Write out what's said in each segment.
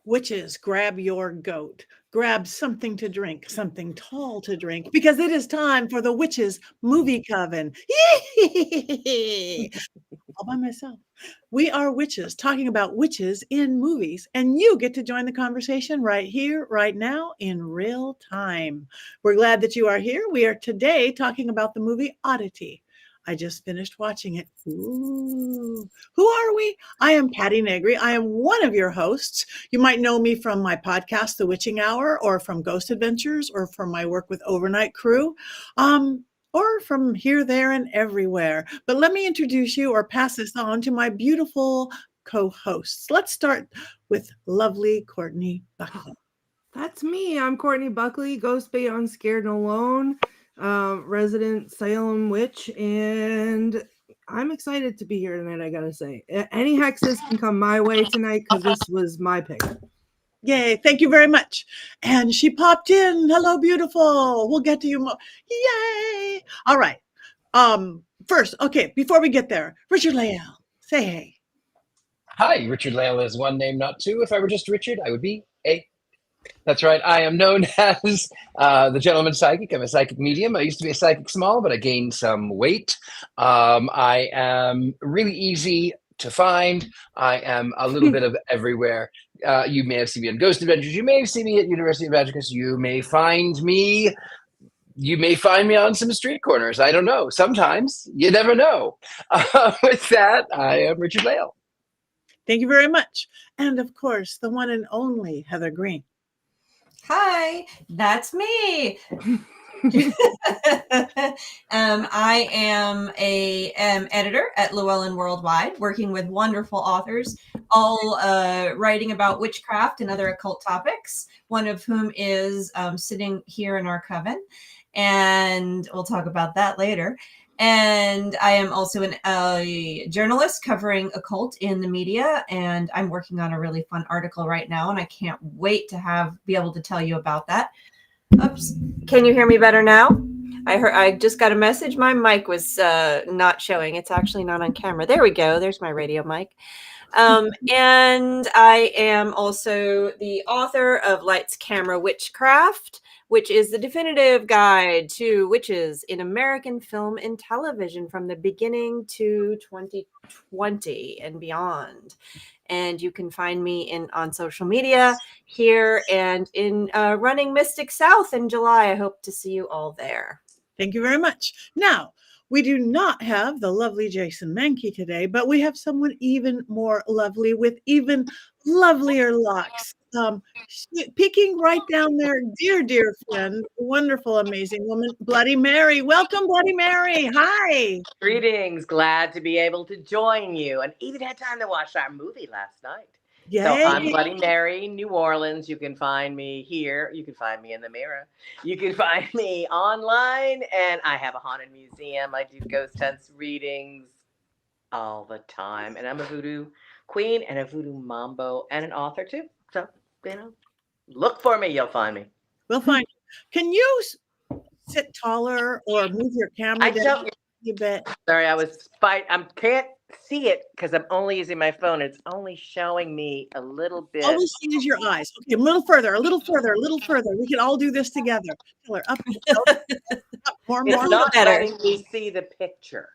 Witches, grab your goat. Grab something to drink, something tall to drink, because it is time for the Witches Movie Coven. All by myself. We are witches talking about witches in movies, and you get to join the conversation right here, right now, in real time. We're glad that you are here. We are today talking about the movie Oddity. I just finished watching it. Ooh. Who are we? I am Patti Negri. I am one of your hosts. You might know me from my podcast, The Witching Hour, or from Ghost Adventures, or from my work with Overnight Crew. Or from here, there, and everywhere. But let me introduce you or pass this on to my beautiful co-hosts. Let's start with lovely Courtney Buckley. That's me. I'm Courtney Buckley, Ghost Bait on Scared and Alone, resident Salem witch, and I'm excited to be here tonight, I gotta say. Any hexes can come my way tonight because this was my pick. Yay, thank you very much. And she popped in. Hello, beautiful. We'll get to you more. Yay. All right. First, okay, before we get there, Richard-Lael, say hey. Hi, Richard-Lael is one name, not two. If I were just Richard, I would be a. That's right. I am known as the gentleman psychic. I'm a psychic medium. I used to be a psychic small, but I gained some weight. I am really easy to find. I am a little bit of everywhere. You may have seen me on Ghost Adventures. You may have seen me at University of Magicus. You may find me on some street corners. I don't know. Sometimes. You never know. With that, I am Richard-Lael. Thank you very much. And of course, the one and only Heather Green. Hi, that's me. I am a editor at Llewellyn Worldwide, working with wonderful authors, all writing about witchcraft and other occult topics, one of whom is sitting here in our coven, and we'll talk about that later. And I am also a journalist covering occult in the media, and I'm working on a really fun article right now, and I can't wait to be able to tell you about that. Oops. Can you hear me better now? I just got a message. My mic was not showing. It's actually not on camera. There we go. There's my radio mic. And I am also the author of Lights, Camera, Witchcraft, which is the definitive guide to witches in American film and television from the beginning to 2020 and beyond. And you can find me on social media here and in running Mystic South in July. I hope to see you all there. Thank you very much. Now, we do not have the lovely Jason Mankey today, but we have someone even more lovely with even lovelier locks. Peeking right down there, dear friend, wonderful, amazing woman, Bloody Mary. Welcome, Bloody Mary. Hi. Greetings. Glad to be able to join you, and even had time to watch our movie last night. Yay. So I'm Bloody Mary, New Orleans. You can find me here. You can find me in the mirror. You can find me online, and I have a haunted museum. I do ghost hunts, readings all the time, and I'm a voodoo queen and a voodoo mambo and an author too. So, look for me. You'll find me. We'll find you. Can you sit taller or move your camera down a bit? Sorry, I can't see it because I'm only using my phone. It's only showing me a little bit. All we see is your eyes. Okay, a little further. We can all do this together. Up, more. It's not letting me see the picture.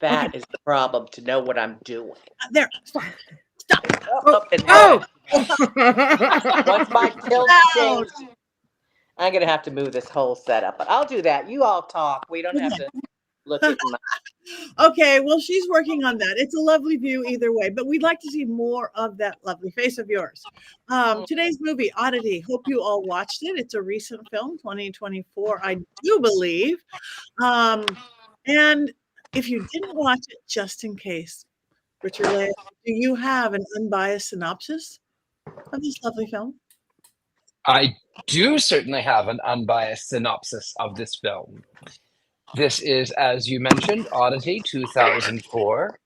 That is the problem, to know what I'm doing. There. Stop. Once my tilt changed, I'm going to have to move this whole setup. But I'll do that. You all talk. We don't have to look at my... Okay, well, she's working on that. It's a lovely view either way, but we'd like to see more of that lovely face of yours. Today's movie, Oddity. Hope you all watched it. It's a recent film, 2024, I do believe. And if you didn't watch it, just in case, Richard-Lael, do you have an unbiased synopsis of this lovely film? I do certainly have an unbiased synopsis of this film. This is, as you mentioned, Oddity 2004.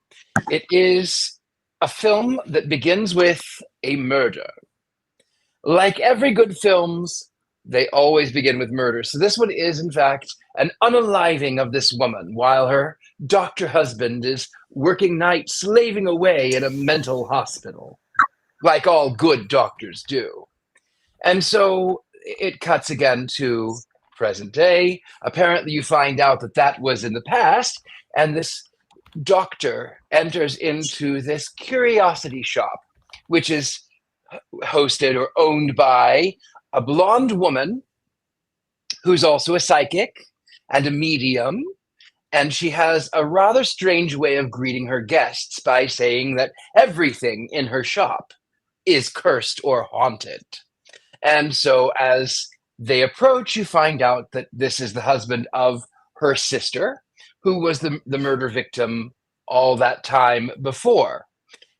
It is a film that begins with a murder. Like every good films, they always begin with murder. So this one is, in fact, an unaliving of this woman while her doctor husband is working nights, slaving away in a mental hospital. like all good doctors do. And so it cuts again to present day. Apparently, you find out that that was in the past, and this doctor enters into this curiosity shop, which is hosted or owned by a blonde woman who's also a psychic and a medium. And she has a rather strange way of greeting her guests by saying that everything in her shop is cursed or haunted. And so as they approach, you find out that this is the husband of her sister, who was the murder victim all that time before.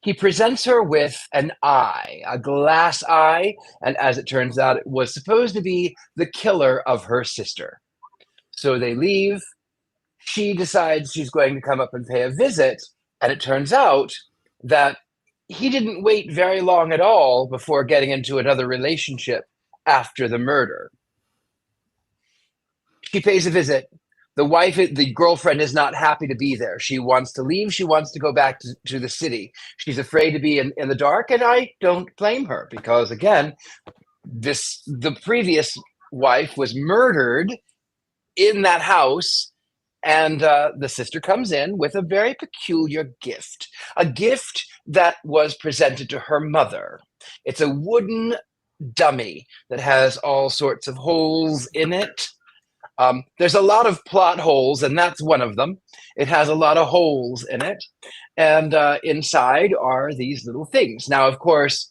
He presents her with an eye, a glass eye, and as it turns out, it was supposed to be the killer of her sister. So they leave. She decides she's going to come up and pay a visit, and it turns out that he didn't wait very long at all before getting into another relationship after the murder. She pays a visit. The girlfriend is not happy to be there. She wants to leave. She wants to go back to the city. She's afraid to be in the dark, and I don't blame her because, again, the previous wife was murdered in that house, and the sister comes in with a very peculiar gift, a gift that was presented to her mother. It's a wooden dummy that has all sorts of holes in it. There's a lot of plot holes, and that's one of them. It has a lot of holes in it, and inside are these little things. Now, of course,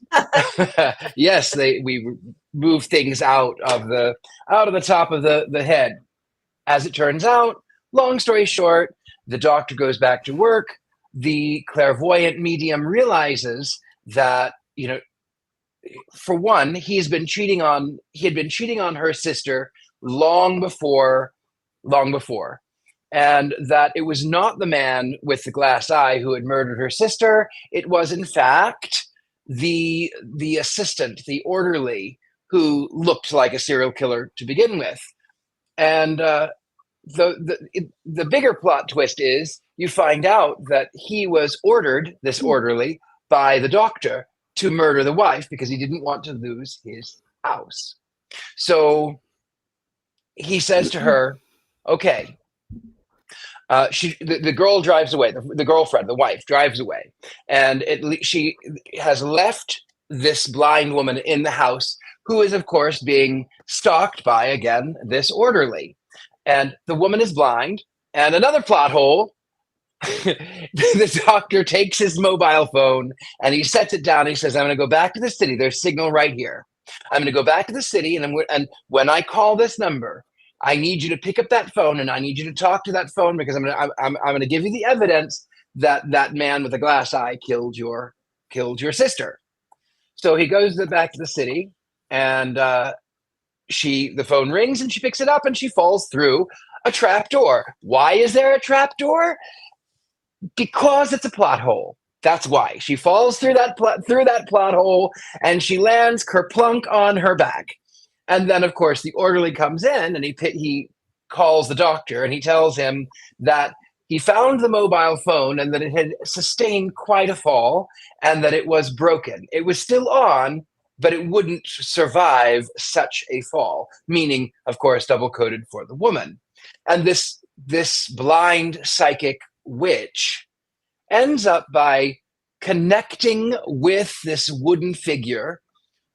yes, we move things out of the top of the head. As it turns out, long story short, the doctor goes back to work. The clairvoyant medium realizes that, for one, he had been cheating on her sister long before, and that it was not the man with the glass eye who had murdered her sister. It was, in fact, the assistant, the orderly, who looked like a serial killer to begin with. And the bigger plot twist is you find out that he was ordered, this orderly, by the doctor to murder the wife because he didn't want to lose his house. So he says to her, okay, the girl drives away, the girlfriend, the wife drives away, and she has left this blind woman in the house who is, of course, being stalked by, again, this orderly. And the woman is blind. And another plot hole, the doctor takes his mobile phone and he sets it down. He says, I'm going to go back to the city. There's signal right here. I'm going to go back to the city. And when I call this number, I need you to pick up that phone and I need you to talk to that phone because I'm going to give you the evidence that man with the glass eye killed your sister. So he goes back to the city, and the phone rings and she picks it up and she falls through a trap door. Why is there a trap door? Because it's a plot hole. That's why. She falls through that plot hole and she lands kerplunk on her back. And then, of course, the orderly comes in and he calls the doctor and he tells him that he found the mobile phone and that it had sustained quite a fall and that it was broken. It was still on, but it wouldn't survive such a fall, meaning, of course, double-coded for the woman. And this blind psychic witch ends up by connecting with this wooden figure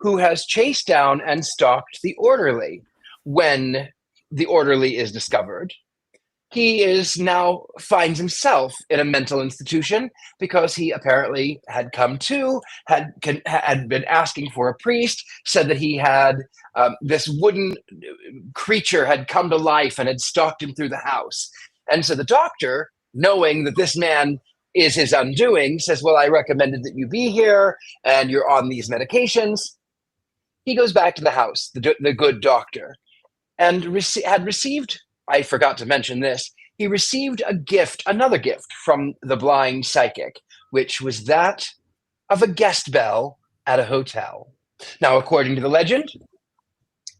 who has chased down and stalked the orderly. When the orderly is discovered, he finds himself in a mental institution because he apparently had been asking for a priest, said that he had this wooden creature had come to life and had stalked him through the house. And so the doctor, knowing that this man is his undoing, says, well, I recommended that you be here and you're on these medications. He goes back to the house, the good doctor, and had received, I forgot to mention this, he received another gift from the blind psychic, which was that of a guest bell at a hotel. Now, according to the legend,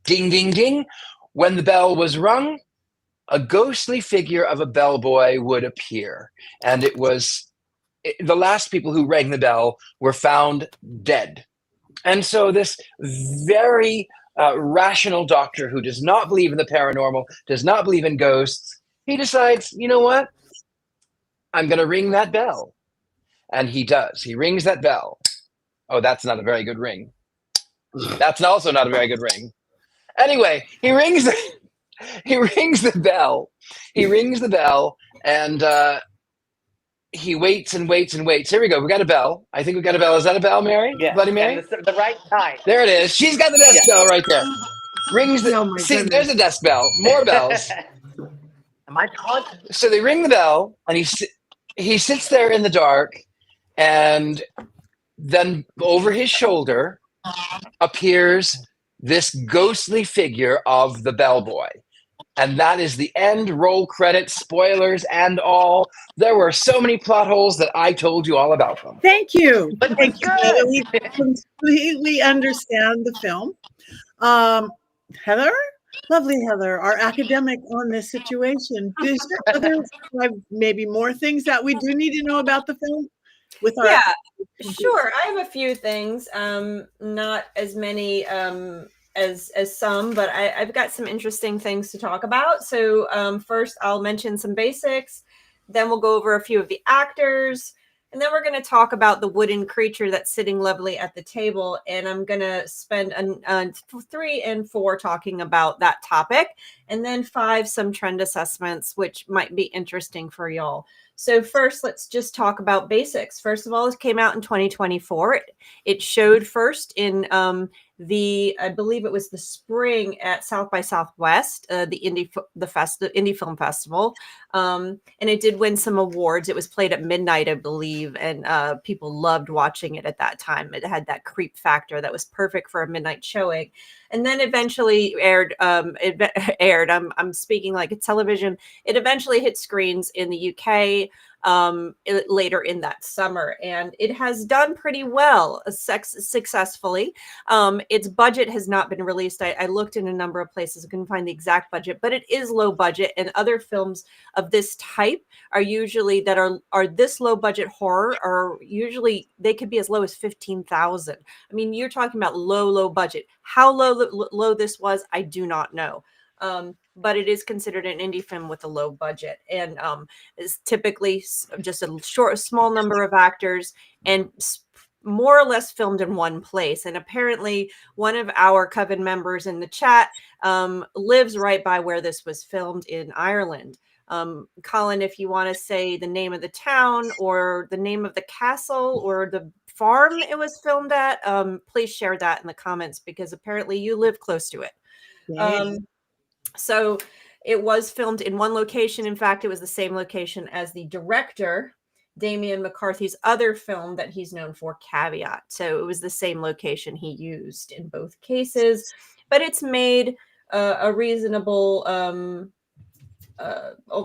ding, ding, ding, when the bell was rung, a ghostly figure of a bellboy would appear, and it was the last people who rang the bell were found dead. And so this very rational doctor who does not believe in the paranormal, does not believe in ghosts, he decides, you know what? I'm going to ring that bell. And he does. He rings that bell. Oh, that's not a very good ring. That's also not a very good ring. Anyway, he rings the bell. He rings the bell, and he waits and waits and waits. Here we go. We got a bell. I think we got a bell. Is that a bell, Mary? Yeah. Bloody Mary? And the right time. There it is. She's got the desk bell right there. Rings the. Oh my See, goodness. there's a desk bell. More bells. Am I talking? So they ring the bell, and he sits there in the dark, and then over his shoulder appears this ghostly figure of the bellboy. And that is the end. Roll credits, spoilers, and all. There were so many plot holes that I told you all about them. Thank you. But it Thank was you. good. Heather. We completely understand the film. Heather, lovely Heather, our academic on this situation. Is there other maybe more things that we do need to know about the film? With our Sure. I have a few things, not as many as some, but I've got some interesting things to talk about. So first, I'll mention some basics. Then we'll go over a few of the actors. And then we're going to talk about the wooden creature that's sitting lovely at the table. And I'm going to spend 3 and 4 talking about that topic. And then 5, some trend assessments, which might be interesting for y'all. So first, let's just talk about basics. First of all, it came out in 2024. It showed first in I believe it was the spring at South by Southwest, the Indie Film Festival. And it did win some awards. It was played at midnight, I believe, and people loved watching it at that time. It had that creep factor that was perfect for a midnight showing. And then eventually aired. I'm speaking like a television. It eventually hit screens in the UK later in that summer, and it has done pretty well successfully. Its budget has not been released. I looked in a number of places, I couldn't find the exact budget, but it is low budget. And other films of this type are usually that are this low budget horror, are usually they could be as low as 15,000. I mean, you're talking about low budget. How low this was, I do not know. But it is considered an indie film with a low budget, and is typically just a small number of actors, and more or less filmed in one place. And apparently one of our Coven members in the chat lives right by where this was filmed in Ireland. Colin, if you want to say the name of the town or the name of the castle or the farm it was filmed at, please share that in the comments, because apparently you live close to it. So it was filmed in one location. In fact, it was the same location as the director, Damian McCarthy's other film that he's known for, Caveat. So it was the same location he used in both cases, but it's made a reasonable,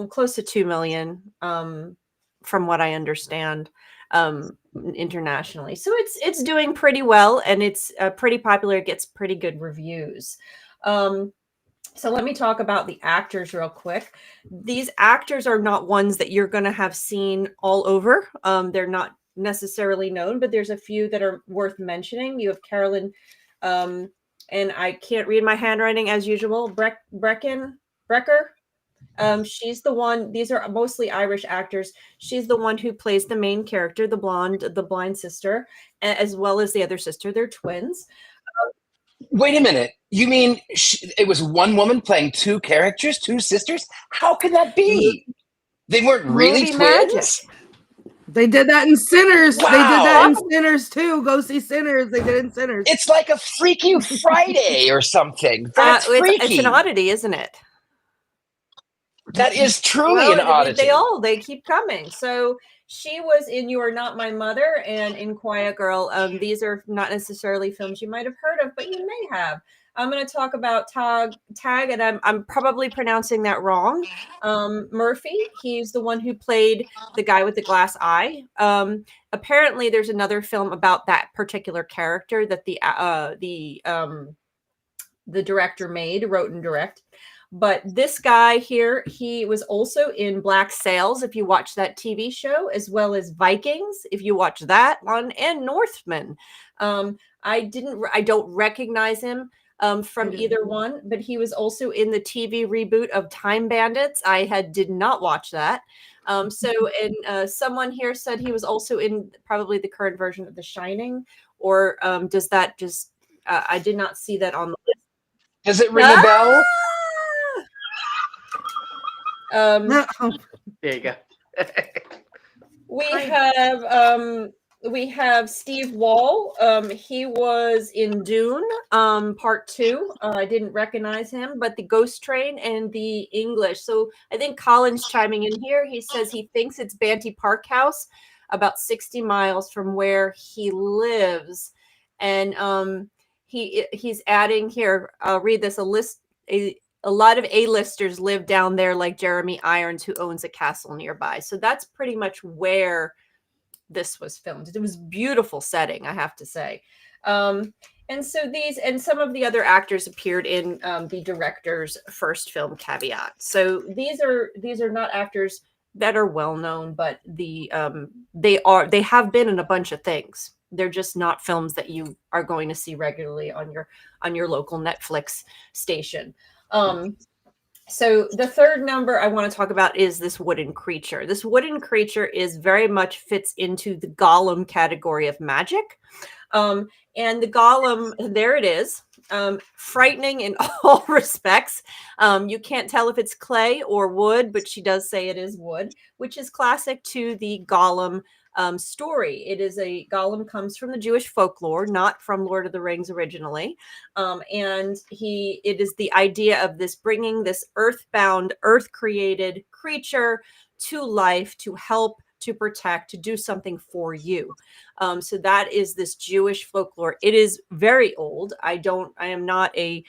close to 2 million, from what I understand, internationally. So it's doing pretty well, and it's pretty popular. It gets pretty good reviews. So let me talk about the actors real quick. These actors are not ones that you're going to have seen all over. They're not necessarily known, but there's a few that are worth mentioning. You have Carolyn, and I can't read my handwriting as usual, Brecker. She's the one, these are mostly Irish actors. She's the one who plays the main character, the blind sister, as well as the other sister. They're twins. Wait a minute. You mean it was one woman playing 2 characters, 2 sisters? How can that be? They weren't really Movie twins? magic. They did that in Sinners. Wow. They did that in Sinners too. Go see Sinners. They did it in Sinners. It's like a Freaky Friday or something. That's freaky. It's an oddity, isn't it? That is truly an oddity. They keep coming. So she was in You Are Not My Mother and in Quiet Girl. These are not necessarily films you might have heard of, but you may have. I'm going to talk about Tag, and I'm probably pronouncing that wrong. Murphy, he's the one who played the guy with the glass eye. Apparently, there's another film about that particular character that the director wrote and direct. But this guy here, he was also in Black Sails, if you watch that TV show, as well as Vikings, if you watch that one, and Northman. I don't recognize him from either one, but he was also in the TV reboot of Time Bandits. Did not watch that. Someone here said he was also in probably the current version of The Shining, or does that just? I did not see that on the list. Does it ring a bell? There you go. We have Steve Wall. He was in Dune, part 2. I didn't recognize him, but the Ghost Train and the English. So I think Colin's chiming in here. He says he thinks it's Banty Park House, about 60 miles from where he lives. And he's adding here, I'll read this, a lot of A-listers live down there, like Jeremy Irons, who owns a castle nearby. So that's pretty much where this was filmed. It was a beautiful setting, I have to say. And some of the other actors appeared in the director's first film, Caveat. So these are not actors that are well known, but they have been in a bunch of things. They're just not films that you are going to see regularly on your local Netflix station. So the third number I want to talk about is this wooden creature. This wooden creature very much fits into the Gollum category of magic. And the Gollum, there it is, frightening in all respects. You can't tell if it's clay or wood, but she does say it is wood, which is classic to the Gollum story. Gollum comes from the Jewish folklore, not from Lord of the Rings originally. And it is the idea of bringing this earthbound, earth-created creature to life, to help, to protect, to do something for you. So that is this Jewish folklore. It is very old. I am not a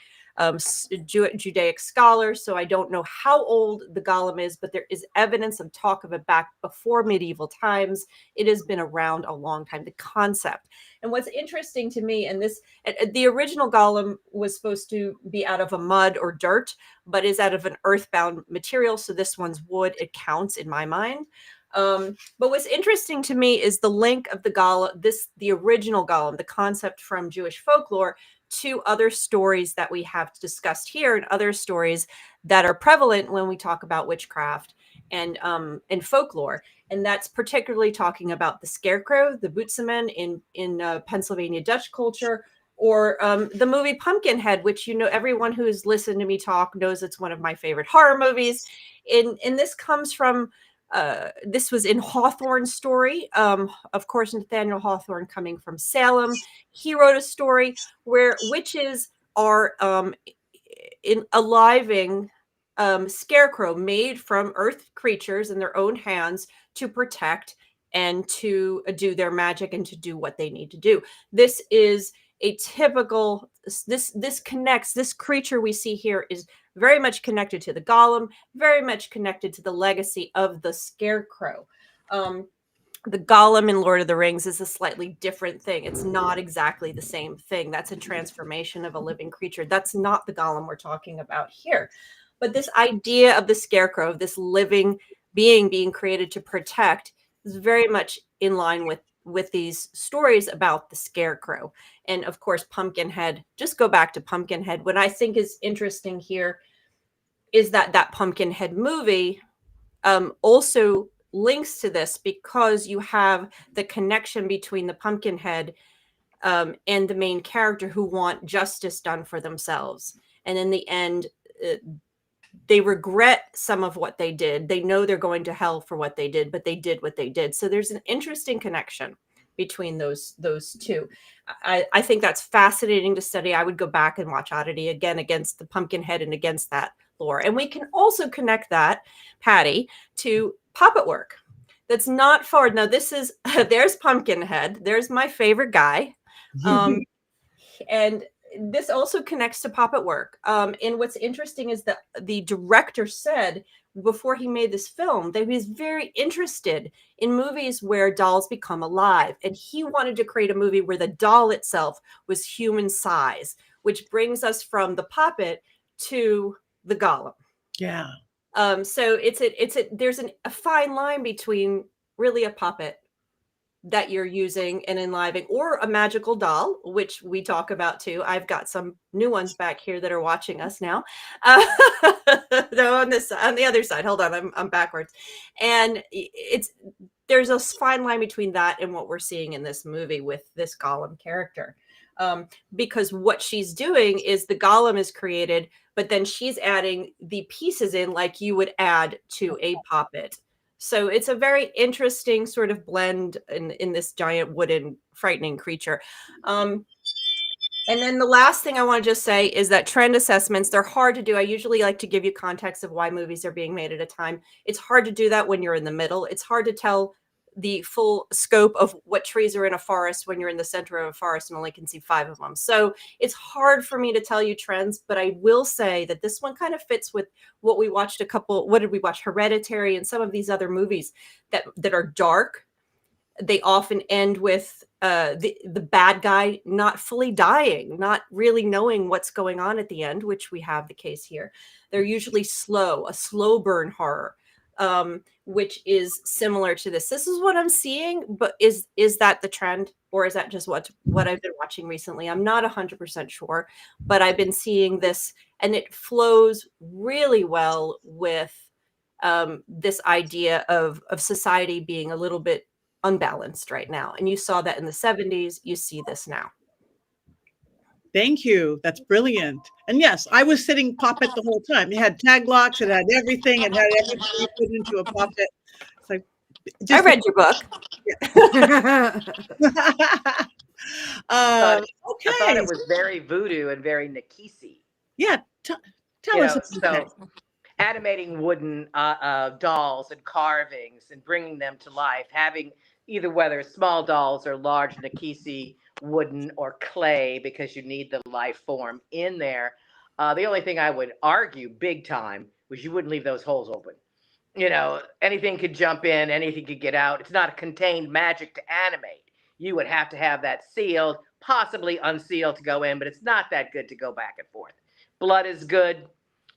Judaic scholar, so I don't know how old the Gollum is, but there is evidence of talk of it back before medieval times. It has been around a long time, the concept. And what's interesting to me, the original Gollum was supposed to be out of a mud or dirt, but is out of an earthbound material. So this one's wood. It counts in my mind. But what's interesting to me is the link of the original Gollum, the concept from Jewish folklore, to other stories that we have discussed here and other stories that are prevalent when we talk about witchcraft and folklore. And that's particularly talking about the scarecrow, the Bootseman in Pennsylvania Dutch culture, or the movie Pumpkinhead, which, everyone who's listened to me talk knows it's one of my favorite horror movies. And this comes from this was in Hawthorne's story. Of course, Nathaniel Hawthorne, coming from Salem, he wrote a story where witches are in a living scarecrow made from earth creatures in their own hands to protect and to do their magic and to do what they need to do. This is a typical, this connects, this creature we see here is very much connected to the Gollum, very much connected to the legacy of the Scarecrow. The Gollum in Lord of the Rings is a slightly different thing. It's not exactly the same thing. That's a transformation of a living creature. That's not the Gollum we're talking about here. But this idea of the Scarecrow, of this living being being created to protect, is very much in line with these stories about the Scarecrow. And of course, Pumpkinhead, just go back to Pumpkinhead. What I think is interesting here is that Pumpkinhead movie also links to this, because you have the connection between the Pumpkinhead and the main character, who want justice done for themselves. And in the end, they regret some of what they did. They know they're going to hell for what they did, but they did what they did. So there's an interesting connection between those two. I think that's fascinating to study. I would go back and watch Oddity again against the Pumpkinhead and against that lore. And we can also connect that, Patti, to puppet work. That's not far. Now this is, there's Pumpkinhead. There's my favorite guy. And this also connects to puppet work. And what's interesting is that the director said before he made this film that he was very interested in movies where dolls become alive. And he wanted to create a movie where the doll itself was human size, which brings us from the puppet to the Gollum. Yeah. So there's a fine line between really a puppet that you're using and enlivening, or a magical doll, which we talk about too. I've got some new ones back here that are watching us now. They're on the other side. Hold on, I'm backwards. And there's a fine line between that and what we're seeing in this movie with this Gollum character. Because what she's doing is the Gollum is created, but then she's adding the pieces in like you would add to a puppet. So it's a very interesting sort of blend in this giant wooden frightening creature. And then the last thing I want to just say is that trend assessments, they're hard to do. I usually like to give you context of why movies are being made at a time. It's hard to do that when you're in the middle. It's hard to tell the full scope of what trees are in a forest when you're in the center of a forest and only can see 5 of them. So it's hard for me to tell you trends, but I will say that this one kind of fits with what we watched what did we watch? Hereditary and some of these other movies that are dark. They often end with the bad guy not fully dying, not really knowing what's going on at the end, which we have the case here. They're usually a slow burn horror. Which is similar to this. This is what I'm seeing, but is that the trend, or is that just what I've been watching recently? I'm not 100% sure, but I've been seeing this, and it flows really well with this idea of society being a little bit unbalanced right now. And you saw that in the 70s. You see this now. Thank you. That's brilliant. And yes, I was sitting puppet the whole time. It had tag locks. It had everything. It had everything you put into a puppet. It's like, I read your book. I Okay. thought it was very voodoo and very Nikisi. Yeah. Tell us about so animating wooden dolls and carvings and bringing them to life, having either whether small dolls or large Nikisi wooden or clay, because you need the life form in there. The only thing I would argue big time was you wouldn't leave those holes open. Anything could jump in, anything could get out. It's not a contained magic to animate. You would have to have that sealed, possibly unsealed to go in, but it's not that good to go back and forth. Blood is good.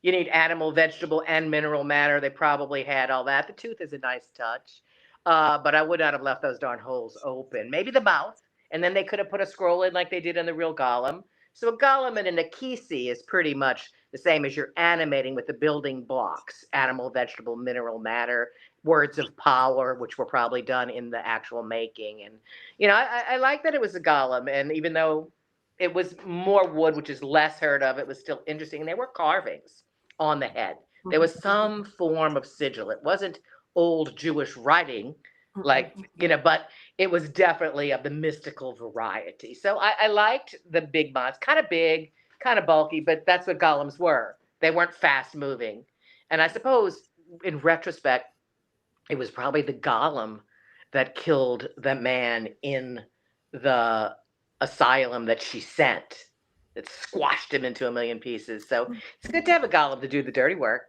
You need animal, vegetable, and mineral matter. They probably had all that. The tooth is a nice touch, but I would not have left those darn holes open. Maybe the mouth. And then they could have put a scroll in like they did in the real Gollum. So a Gollum and a Nikisi is pretty much the same as you're animating with the building blocks: animal, vegetable, mineral matter, words of power, which were probably done in the actual making. And, I like that it was a Gollum. And even though it was more wood, which is less heard of, it was still interesting. And there were carvings on the head. There was some form of sigil. It wasn't old Jewish writing, but it was definitely of the mystical variety. So I liked the big mods, kind of big, kind of bulky, but that's what Golems were. They weren't fast moving. And I suppose in retrospect, it was probably the Gollum that killed the man in the asylum that she sent, that squashed him into a million pieces. So it's good to have a Gollum to do the dirty work,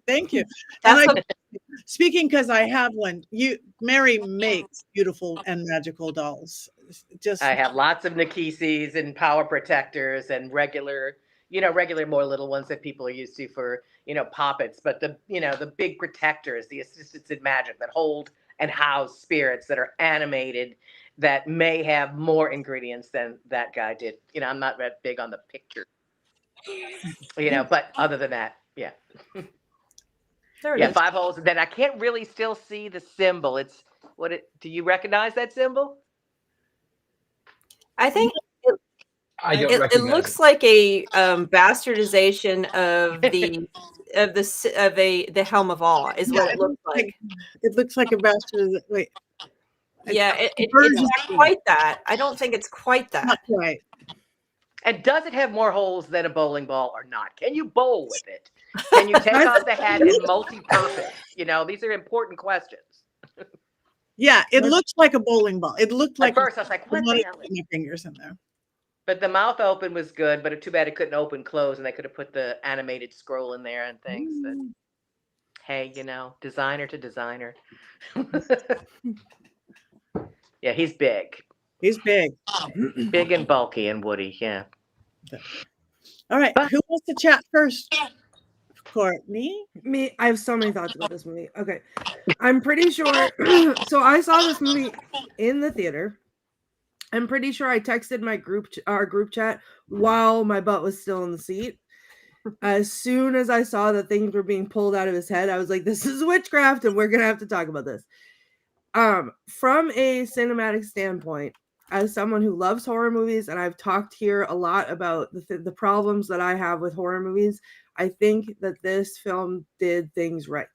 Thank you. That's And speaking, because I have one, Mary makes beautiful and magical dolls. I have lots of Nikisis and power protectors and regular more little ones that people are used to for, poppets, but the big protectors, the assistants in magic that hold and house spirits that are animated, that may have more ingredients than that guy did. I'm not that big on the picture, but other than that, yeah. Yeah, 5 holes. And then I can't really still see the symbol. Do you recognize that symbol? I think I don't it recognize looks like a bastardization of the Helm of Awe is what it looks like. It looks like a bastard. Wait. Yeah, it's not quite that. I don't think it's quite that. Not quite. And does it have more holes than a bowling ball or not? Can you bowl with it? Can you take off the head and multi-purpose? These are important questions. Yeah, it looks like a bowling ball. It looked like at first I was like, what the hell? My fingers in there. But the mouth open was good, but too bad it couldn't open close, and they could have put the animated scroll in there and things. But hey, designer to designer. Yeah, he's big. He's big. Big and bulky and woody, yeah. All right. Who wants to chat first? Courtney? Me, I have so many thoughts about this movie. Okay. I'm pretty sure. So I saw this movie in the theater. I'm pretty sure I texted our group chat while my butt was still in the seat. As soon as I saw that things were being pulled out of his head, I was like, this is witchcraft and we're going to have to talk about this. From a cinematic standpoint, as someone who loves horror movies, and I've talked here a lot about the problems that I have with horror movies, I think that this film did things right.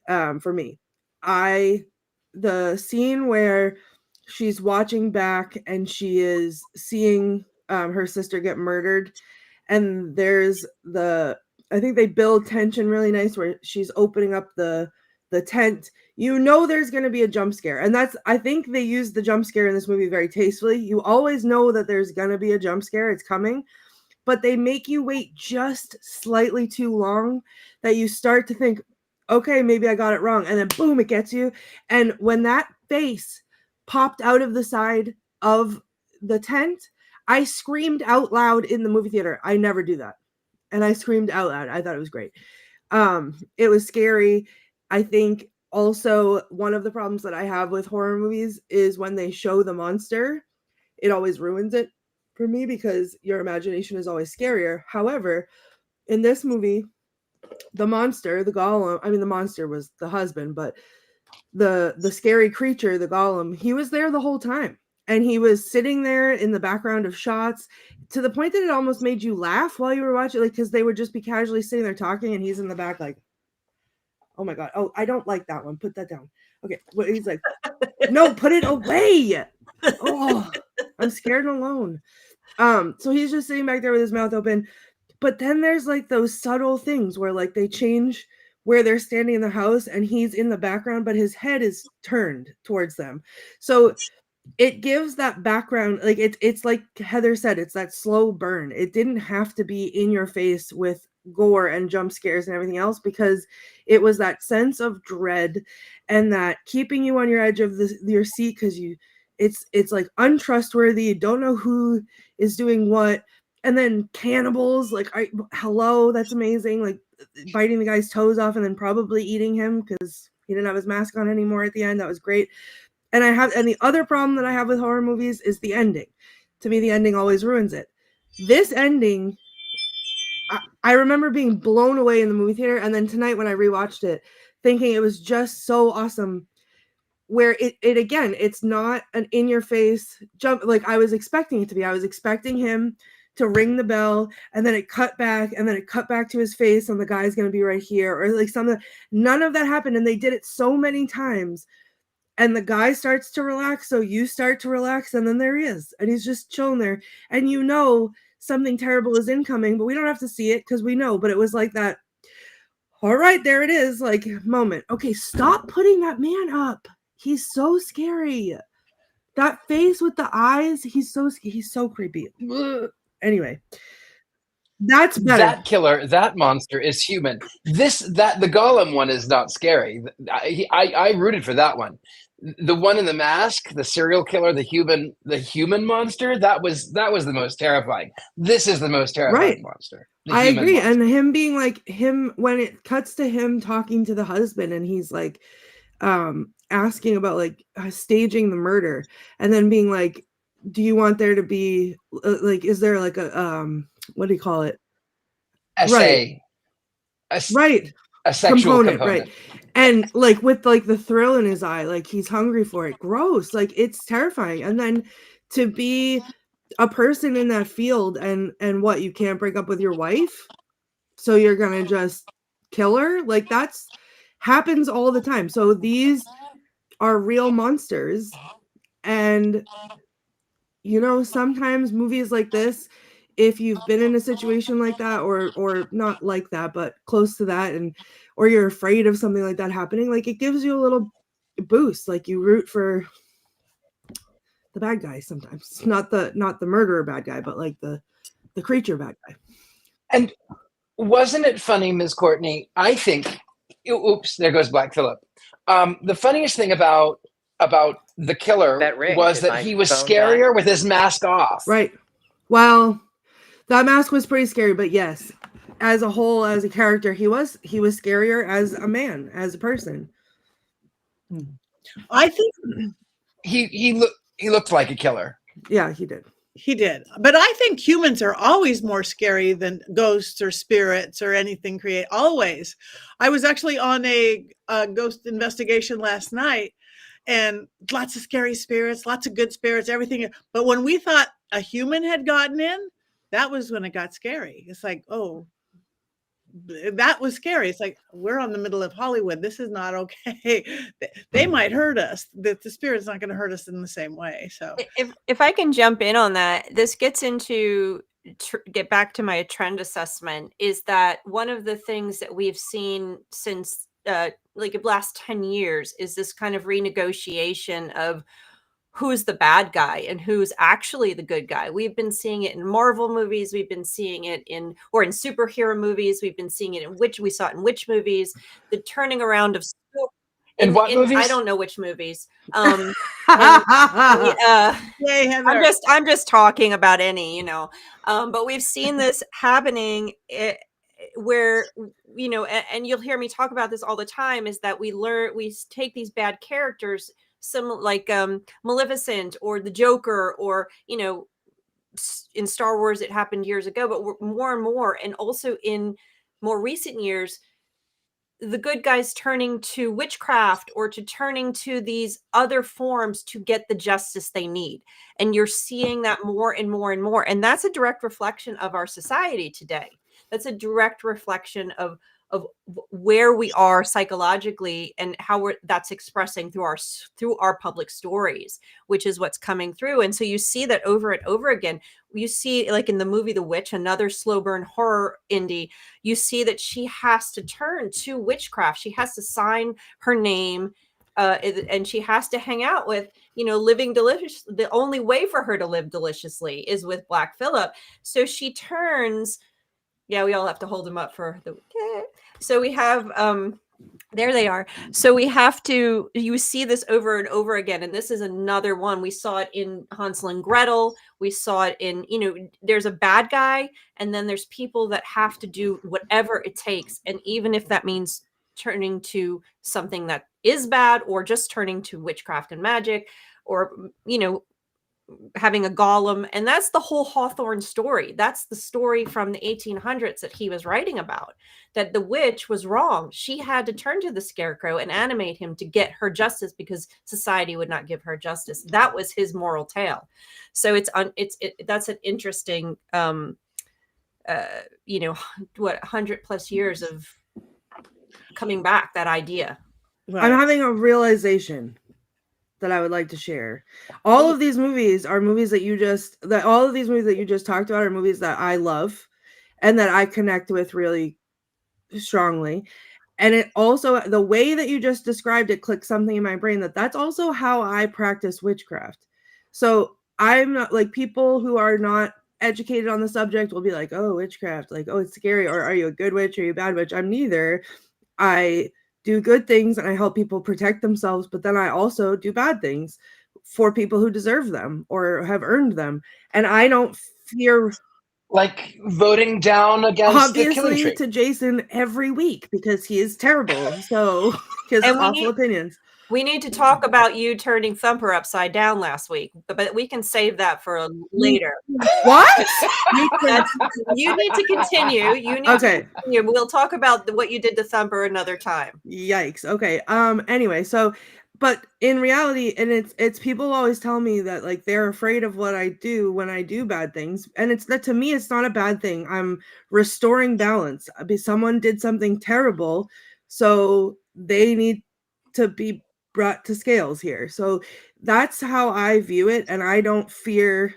For me, the scene where she's watching back and she is seeing her sister get murdered, and there's I think they build tension really nice where she's opening up the tent. You know there's going to be a jump scare, and I think they used the jump scare in this movie very tastefully. You always know that there's going to be a jump scare, it's coming, but they make you wait just slightly too long that you start to think, okay, maybe I got it wrong, and then boom, it gets you. And when that face popped out of the side of the tent, I screamed out loud in the movie theater. I never do that, and I screamed out loud. I thought it was great. It was scary. I think also one of the problems that I have with horror movies is when they show the monster, it always ruins it for me because your imagination is always scarier. However, in this movie, the monster, the Gollum, I mean, the monster was the husband, but the scary creature, the Gollum, he was there the whole time. And he was sitting there in the background of shots to the point that it almost made you laugh while you were watching, like, because they would just be casually sitting there talking and he's in the back like, oh my God. Oh, I don't like that one. Put that down. Okay. Well, he's like, no, put it away. Oh, I'm scared and alone. So he's just sitting back there with his mouth open. But then there's like those subtle things where like they change where they're standing in the house and he's in the background, but his head is turned towards them. So it gives that background, like it's like Heather said, it's that slow burn. It didn't have to be in your face with gore and jump scares and everything else, because it was that sense of dread and that keeping you on your edge of your seat, because it's like untrustworthy. You don't know who is doing what. And then cannibals, like, hello, that's amazing. Like biting the guy's toes off and then probably eating him because he didn't have his mask on anymore at the end. That was great. And the other problem that I have with horror movies is the ending. To me, the ending always ruins it. This ending, I remember being blown away in the movie theater. And then tonight when I rewatched it, thinking it was just so awesome, where it again, it's not an in-your-face jump like I was expecting it to be. I was expecting him to ring the bell and then it cut back and then it cut back to his face and the guy's going to be right here or like something. None of that happened. And they did it so many times. And the guy starts to relax, so you start to relax, and then there he is, and he's just chilling there, and you know something terrible is incoming, but we don't have to see it because we know. But it was like that, all right, there it is, like moment. Okay, stop putting that man up. He's so scary. That face with the eyes, he's so creepy. Ugh. Anyway, that's better. That killer, that monster is human. The Gollum one is not scary. I rooted for that one. The one in the mask, the serial killer, the human monster, that was the most terrifying. This is the most terrifying monster. I agree. Monster. And him being like him, when it cuts to him talking to the husband and he's like asking about like staging the murder and then being like, do you want there to be like, is there like a what do you call it? Essay. Right. A sexual component. Right. And like with like the thrill in his eye, like he's hungry for it. Gross. Like it's terrifying. And then to be a person in that field and what, you can't break up with your wife, so you're gonna just kill her? Like that's happens all the time. So these are real monsters. And you know, sometimes movies like this, if you've been in a situation like that or not like that, but close to that, and or you're afraid of something like that happening, like it gives you a little boost. Like you root for the bad guy sometimes. Not the murderer bad guy, but like the creature bad guy. And wasn't it funny, Ms. Courtney? I think oops, there goes Black Phillip. The funniest thing about the killer was that he was scarier with his mask off. Right. Well, That mask was pretty scary, but yes, as a whole, as a character, he was scarier as a man, as a person. I think He looked like a killer. Yeah, he did. he did. But I think humans are always more scary than ghosts or spirits or anything create. Always. I was actually on a ghost investigation last night, and lots of scary spirits, lots of good spirits, everything. But when we thought a human had gotten in, that was when it got scary. It's like, oh, that was scary. It's like, we're on the middle of Hollywood. This is not okay. They might hurt us. The spirit's not going to hurt us in the same way. So If I can jump in on that, this gets into get back to my trend assessment, is that one of the things that we've seen since like the last 10 years is this kind of renegotiation of who's the bad guy and who's actually the good guy. We've been seeing it in Marvel movies. We've been seeing it in superhero movies. We've been seeing it we saw it in witch movies, the turning around of In what movies? I don't know which movies. Yay, Heather. I'm just talking about any, but we've seen this happening where, and you'll hear me talk about this all the time, is that we take these bad characters, some like Maleficent or the Joker, or in Star Wars it happened years ago, but more and more, and also in more recent years, the good guys turning to witchcraft or to turning to these other forms to get the justice they need. And you're seeing that more and more and more. And that's a direct reflection of our society today. That's a direct reflection of where we are psychologically and how that's expressing through our public stories, which is what's coming through. And so you see that over and over again. You see, like in the movie The Witch, another slow burn horror indie, you see that she has to turn to witchcraft. She has to sign her name, and she has to hang out with, living delicious. The only way for her to live deliciously is with Black Phillip. So she turns. Yeah, we all have to hold them up for the. So we have, there they are. So we have to, you see this over and over again. And this is another one. We saw it in Hansel and Gretel. We saw it in, there's a bad guy, and then there's people that have to do whatever it takes. And even if that means turning to something that is bad, or just turning to witchcraft and magic, or, having a Gollum. And that's the whole Hawthorne story. That's the story from the 1800s that he was writing about, that the witch was wrong. She had to turn to the scarecrow and animate him to get her justice because society would not give her justice. That was his moral tale. So that's an interesting, 100 plus years of coming back, that idea. Right. I'm having a realization that I would like to share. All of these movies are movies that you just talked about are movies that I love and that I connect with really strongly. And it also, the way that you just described it clicked something in my brain that's also how I practice witchcraft. So I'm not like, people who are not educated on the subject will be like, oh, witchcraft, like, oh, it's scary, or are you a good witch or are you a bad witch? I'm neither. I do good things and I help people protect themselves, but then I also do bad things for people who deserve them or have earned them. And I don't fear, like, voting down against the killing obviously, tree to Jason every week because he is terrible. So he has awful opinions. We need to talk about you turning Thumper upside down last week, but we can save that for later. What? You need to continue. You need to continue. We'll talk about what you did to Thumper another time. Yikes. Okay. Anyway, so, but in reality, and it's people always tell me that like they're afraid of what I do when I do bad things, and it's that to me it's not a bad thing. I'm restoring balance. Someone did something terrible, so they need to be brought to scales here. So that's how I view it, and I don't fear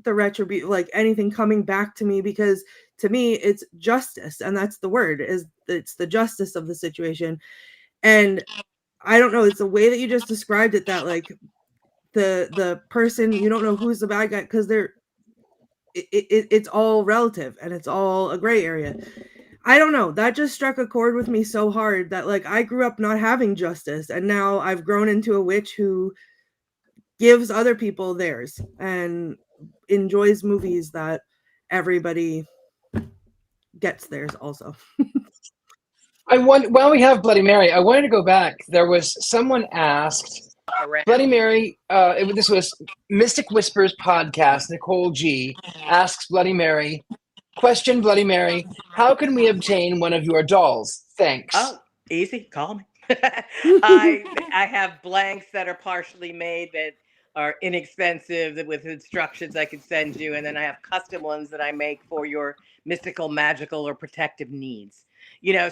the retribution, like anything coming back to me, because to me it's justice, and that's the word, is it's the justice of the situation. And I don't know, it's the way that you just described it, that like the person, you don't know who's the bad guy because it's all relative and it's all a gray area. I don't know. That just struck a chord with me so hard that like I grew up not having justice, and now I've grown into a witch who gives other people theirs and enjoys movies that everybody gets theirs also. While we have Bloody Mary, I wanted to go back. There was someone asked Correct. Bloody Mary. This was Mystic Whispers podcast. Nicole G asks Bloody Mary, question Bloody Mary, how can we obtain one of your dolls? Thanks. Oh, easy. Call me. I have blanks that are partially made that are inexpensive with instructions I can send you, and then I have custom ones that I make for your mystical, magical, or protective needs.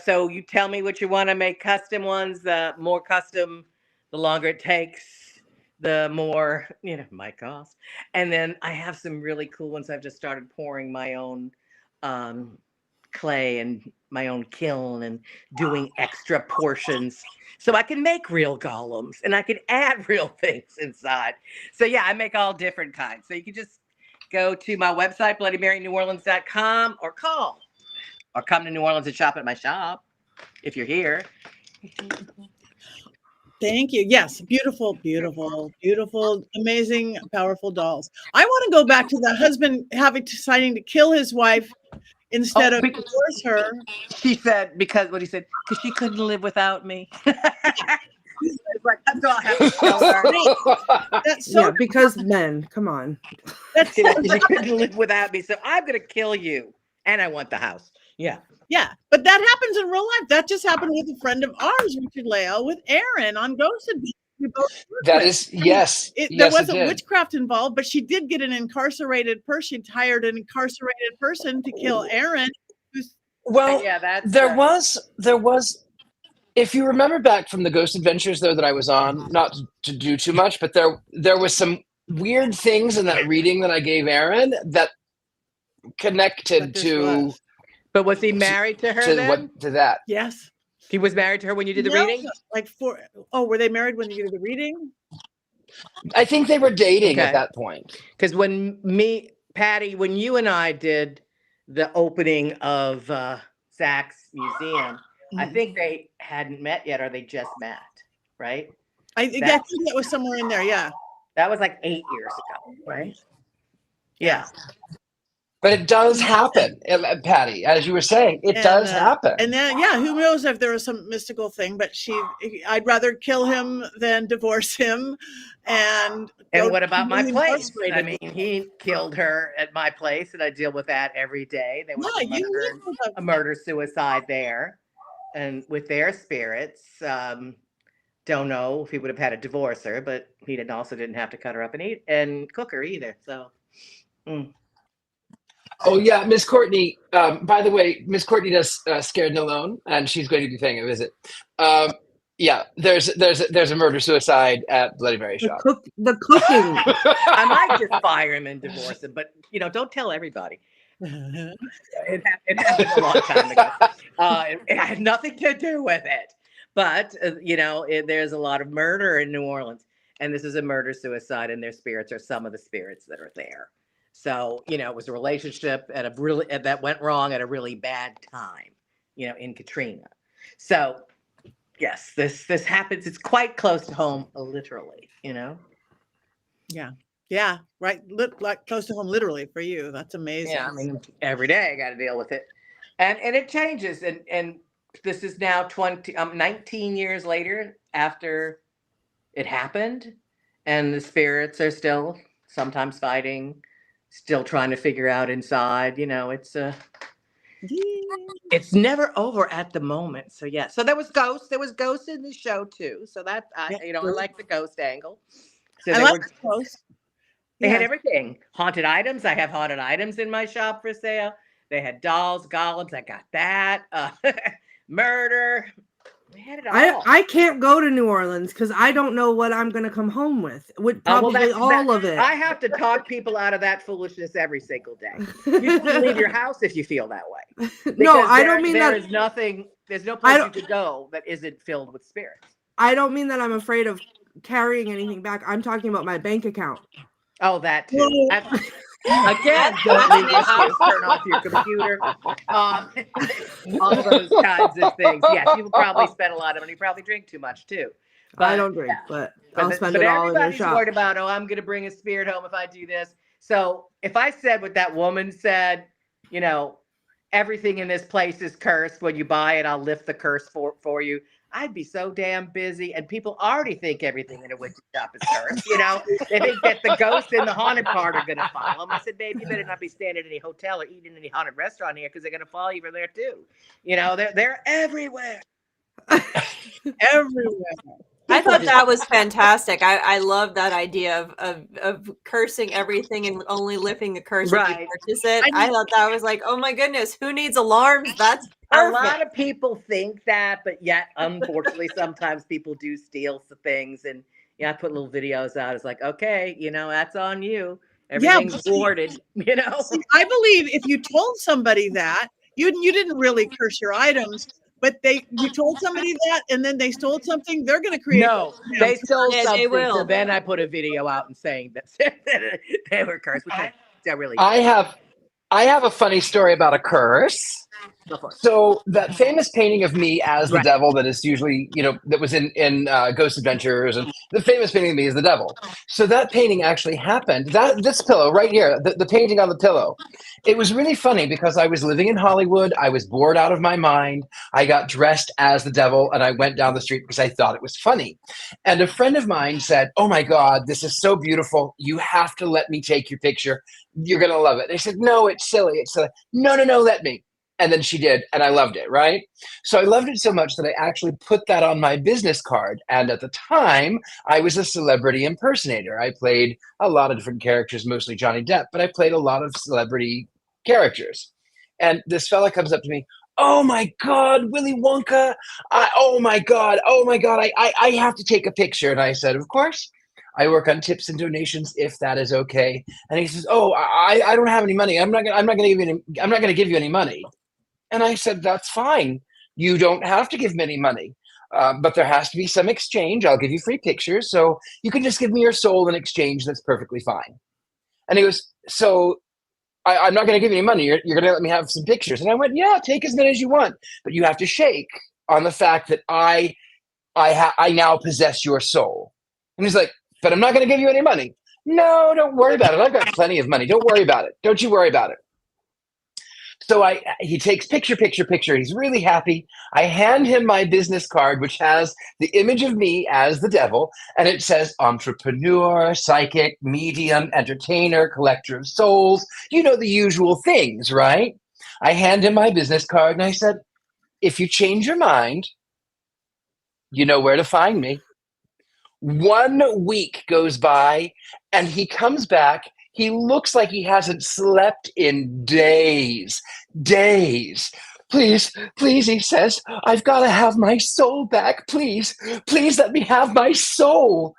So you tell me what you want to make custom ones. The more custom, the longer it takes, the more might cost. And then I have some really cool ones. I've just started pouring my own clay and my own kiln and doing extra portions so I can make real golems and I can add real things inside. So yeah, I make all different kinds. So you can just go to my website, bloodymaryneworleans.com, or call or come to New Orleans and shop at my shop if you're here. Thank you. Yes, beautiful, beautiful, beautiful, amazing, powerful dolls. I want to go back to the husband deciding to kill his wife instead of divorce her. She said, because what he said, because she couldn't live without me. It's like, that's all I have to tell her. That's so because men, come on. That's She couldn't live without me, so I'm going to kill you. And I want the house. Yeah. Yeah, but that happens in real life. That just happened with a friend of ours, Richard-Lael, with Aaron on Ghosted. That is, yes. There wasn't witchcraft involved, but she did get an incarcerated person. She hired an incarcerated person to kill Aaron. Well, yeah, there was. If you remember back from the Ghost Adventures, though, that I was on, not to do too much, but there was some weird things in that reading that I gave Aaron that connected to. But was he married to her then? To that? Yes. He was married to her when you did the reading? Were they married when you did the reading? I think they were dating at that point. Because when Patti, when you and I did the opening of Zach's museum, I think they hadn't met yet, or they just met, right? I think that was somewhere in there, yeah. That was like 8 years ago, right? Yeah. But it does happen, Patti, as you were saying. It does happen. And then, who knows if there was some mystical thing, but I'd rather kill him than divorce him. And what about my place? I mean, he killed her at my place, and I deal with that every day. There was a murder-suicide there, and with their spirits. Don't know if he would have had to divorce her, but he also didn't have to cut her up and eat and cook her either. So. Oh yeah, Miss Courtney. By the way, Miss Courtney does Scared and Alone, and she's going to be paying a visit. Yeah, there's a murder suicide at Bloody Mary shop. The cooking. I might just fire him and divorce him, but don't tell everybody. It happened a long time ago. It had nothing to do with it, but there's a lot of murder in New Orleans, and this is a murder suicide, and their spirits are some of the spirits that are there. So, it was a relationship that went wrong at a really bad time, in Katrina. So, yes, this happens. It's quite close to home, literally, Yeah. Yeah. Right. Like close to home, literally for you. That's amazing. Yeah. I mean, every day I got to deal with it, and it changes. And this is now 19 years later after it happened, and the spirits are still sometimes fighting. Still trying to figure out inside, it's never over at the moment. So yeah, so there was ghosts in the show too. So that I like the ghost angle. So I like the ghosts. They had everything. Haunted items. I have haunted items in my shop for sale. They had dolls, golems. I got that. Murder. We had it all. I can't go to New Orleans because I don't know what I'm going to come home with. Probably all of it. I have to talk people out of that foolishness every single day. You can leave your house if you feel that way. No, I don't mean that. There's no place you could go that isn't filled with spirits. I don't mean that I'm afraid of carrying anything back. I'm talking about my bank account. Oh, that too. Again, don't leave your house, turn off your computer, all those kinds of things. Yes, you will probably spend a lot of money. You probably drink too much too. But I don't drink, but I'll spend it all in your shop. Everybody's worried about, I'm going to bring a spirit home if I do this. So if I said what that woman said, you know, everything in this place is cursed. When you buy it, I'll lift the curse for you. I'd be so damn busy, and people already think everything in a witch shop is cursed. You know, they think that the ghosts in the haunted part are going to follow them. I said, babe, you better not be staying at any hotel or eating in any haunted restaurant here because they're going to follow you from there too. You know, they're everywhere. Everywhere. I thought that was fantastic. I love that idea of cursing everything and only lifting the curse if you Right. purchase it. I thought that was like, oh my goodness, who needs alarms? That's A perfect. lot of people think that, but yet, unfortunately, sometimes people do steal some things. And yeah, I put little videos out. It's like, okay, you know, that's on you. Everything's but see- warded, you know. See, I believe if you told somebody that, you didn't really curse your items, but you told somebody that and then they stole something, they're going to create. No, they stole Yeah, they something. So will. then I put a video out and saying that they were cursed, which I really I have a funny story about a curse. go for it. So that famous painting of me as the Right. devil that is usually, that was in Ghost Adventures, and the famous painting of me as the devil. So that painting actually happened. This pillow right here, the painting on the pillow, it was really funny because I was living in Hollywood. I was bored out of my mind. I got dressed as the devil and I went down the street because I thought it was funny. And a friend of mine said, "Oh my God, this is so beautiful. You have to let me take your picture. You're going to love it." And I said, "No, it's silly. It's silly." No, let me. And then she did, and I loved it, right? So I loved it so much that I actually put that on my business card. And at the time, I was a celebrity impersonator. I played a lot of different characters, mostly Johnny Depp, but I played a lot of celebrity characters. And this fella comes up to me, "Oh my God, Willy Wonka. Oh my God, I have to take a picture." And I said, "Of course. I work on tips and donations if that is okay." And he says, "Oh, I don't have any money. I'm not gonna give you any money." And I said, "That's fine. You don't have to give me any money, but there has to be some exchange. I'll give you free pictures, so you can just give me your soul in exchange. That's perfectly fine." And he goes, "So I'm not going to give you any money. You're going to let me have some pictures." And I went, "Yeah, take as many as you want, but you have to shake on the fact that I now possess your soul." And he's like, "But I'm not going to give you any money." "No, don't worry about it. I've got plenty of money. Don't worry about it. Don't you worry about it." So he takes picture. He's really happy. I hand him my business card, which has the image of me as the devil, and it says entrepreneur, psychic, medium, entertainer, collector of souls. The usual things, right? I hand him my business card, and I said, "If you change your mind, you know where to find me." 1 week goes by, and he comes back. He looks like he hasn't slept in days. Please, he says, "I've got to have my soul back. Please let me have my soul."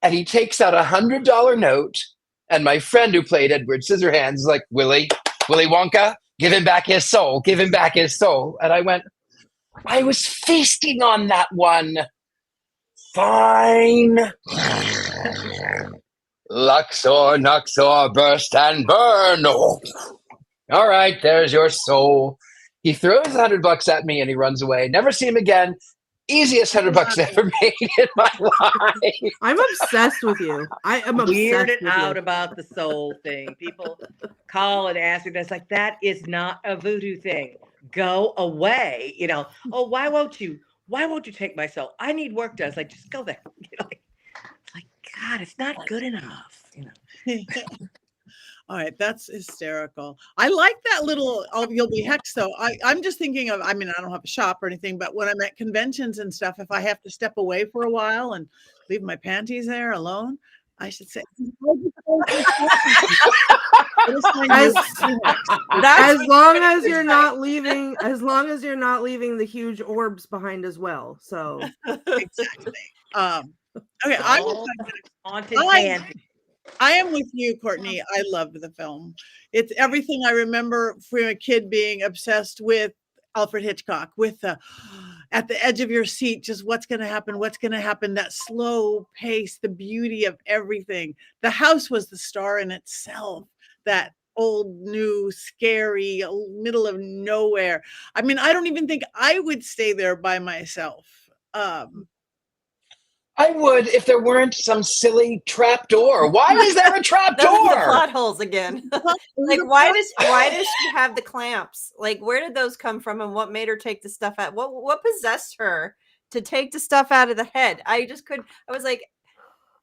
And he takes out $100 note. And my friend who played Edward Scissorhands is like, Willy Wonka, give him back his soul. Give him back his soul. And I went, "I was feasting on that one." Fine. Luxor, Nuxor, burst and burn. Oh. All right, there's your soul. He throws $100 at me and he runs away. Never see him again. Easiest $100 I ever made in my life. I'm obsessed with you. I am obsessed Weirded with out you. about the soul thing. People call and ask me, that's like, that is not a voodoo thing. Go away. "Oh, why won't you take my soul? I need work done." It's like, just go there. It's like, God, it's not good enough. All right, that's hysterical. I like that little you'll be hexed though. I'm just thinking of, I don't have a shop or anything, but when I'm at conventions and stuff, if I have to step away for a while and leave my panties there alone, I should say, as long as you're not leaving the huge orbs behind as well. So exactly. Okay, Haunted I am with you, Courtney. I loved the film. It's everything I remember from a kid being obsessed with Alfred Hitchcock, with the at the edge of your seat, just what's going to happen, that slow pace, the beauty of everything. The house was the star in itself, that old, new, scary, middle of nowhere. I don't even think I would stay there by myself. I would if there weren't some silly trap door. Why is there a trap Those are the door? plot holes again. Like, why does she have the clamps? Like, where did those come from, and what made her take the stuff out? What possessed her to take the stuff out of the head? I was like,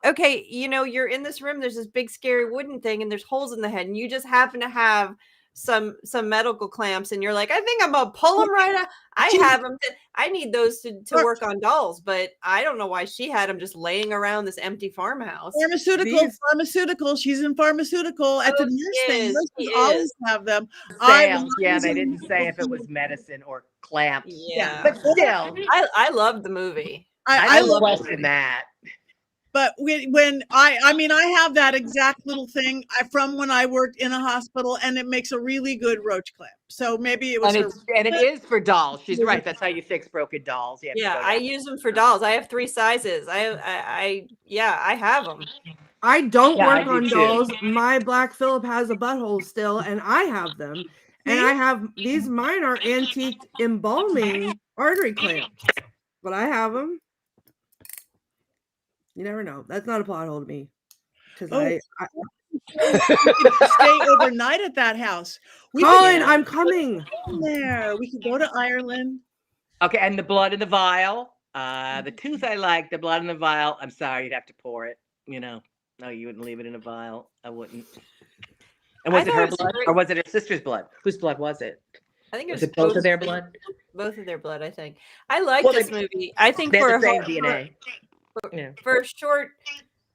okay, you're in this room. There's this big scary wooden thing, and there's holes in the head, and you just happen to have some medical clamps, and you're like, I think I'm gonna pull them right out. I have them. I need those to work on dolls, but I don't know why she had them just laying around this empty farmhouse. Pharmaceutical. She's in pharmaceutical at the nurse thing. Nurses always have them. They didn't say if it was medicine or clamps. Yeah, but still, I loved the movie. I love question that. But when I have that exact little thing from when I worked in a hospital, and it makes a really good roach clamp. So maybe it was. And it is for dolls. She's right. That's how you fix broken dolls. I use them for dolls. I have 3 sizes. I have them. I don't work on dolls. My Black Phillip has a butthole still, and I have them. And I have these. Mine are antique embalming artery clamps, but I have them. You never know. That's not a plot hole to me. Because I stay overnight at that house. Colin, I'm coming. There. We could go to Ireland. Okay, and the blood in the vial. The tooth I like, the blood in the vial. I'm sorry, you'd have to pour it. No, you wouldn't leave it in a vial. I wouldn't. And was it her blood or was it her sister's blood? Whose blood was it? I think was it both of their blood? Both of their blood, I think. I like this movie. I think for the same DNA. For a short,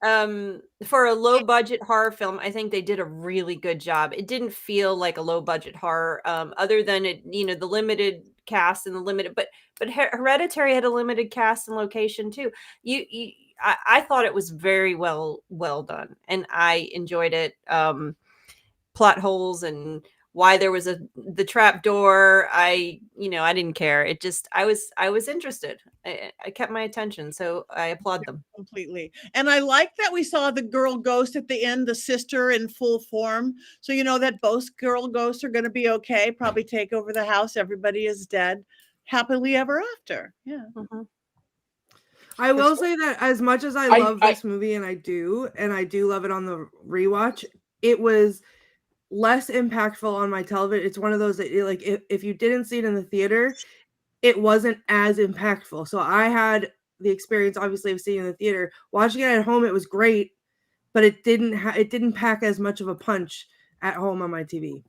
for a low budget horror film, I think they did a really good job. It didn't feel like a low budget horror, other than it, the limited cast and the limited, but Hereditary had a limited cast and location too. I thought it was very well done, and I enjoyed it. Plot holes and why there was the trap door. I didn't care. It just, I was interested. I kept my attention. So I applaud them completely. And I like that we saw the girl ghost at the end, the sister in full form. So, that both girl ghosts are going to be okay. Probably take over the house. Everybody is dead. Happily ever after. Yeah. Mm-hmm. I will say that as much as I love this movie, and I do love it on the rewatch, it was less impactful on my television. It's one of those that if you didn't see it in the theater, it wasn't as impactful. So I had the experience, obviously, of seeing it in the theater. Watching it at home, it was great, but it didn't pack as much of a punch at home on my TV.